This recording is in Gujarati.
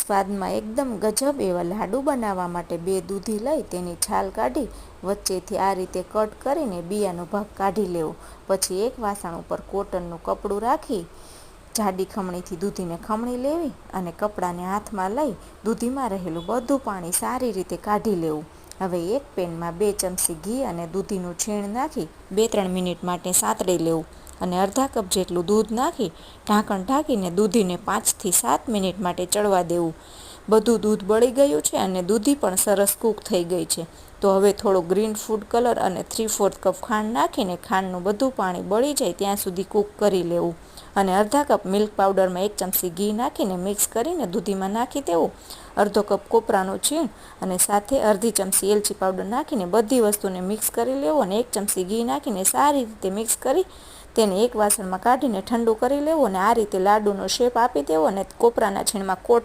સ્વાદમાં એકદમ ગજબ એવા લાડુ બનાવવા માટે 2 દૂધી લઈ તેની છાલ કાઢી વચ્ચેથી આ રીતે કટ કરીને બિયાનો ભાગ કાઢી લેવો. પછી એક વાસણ ઉપર કોટનનું કપડું રાખી જાડી ખમણીથી દૂધીને ખમણી લેવી અને કપડાને હાથમાં લઈ દૂધીમાં રહેલું બધું પાણી સારી રીતે કાઢી લેવું. હવે એક પેનમાં 2 ચમચી ઘી અને દૂધીનું છીણ નાખી 2-3 મિનિટ માટે સાંતળી લેવું અને અડધા કપ જેટલું દૂધ નાખી ઢાંકણ ઢાંકીને દૂધીને 5 થી 7 મિનિટ માટે ચડવા દેવું. બધું દૂધ બળી ગયું છે અને દૂધી પણ સરસ કૂક થઈ ગઈ છે. તો હવે થોડો ગ્રીન ફૂડ કલર અને 3/4 કપ ખાંડ નાખીને ખાંડનું બધું પાણી બળી જાય ત્યાં સુધી કૂક કરી લેવું અને અડધા કપ મિલ્ક પાવડરમાં 1 ચમચી ઘી નાખીને મિક્સ કરીને દૂધીમાં નાખી દેવું. અડધો કપ કોપરાનું છીણ અને સાથે અડધી ચમચી એલચી પાવડર નાખીને બધી વસ્તુને મિક્સ કરી લેવું અને 1 ચમચી ઘી નાખીને સારી રીતે મિક્સ કરી તેને એક વાસણમાં કાઢીને ઠંડુ કરી લેવું અને આ રીતે લાડુનો શેપ આપી દેવો અને કોપરાના છીણમાં કોટ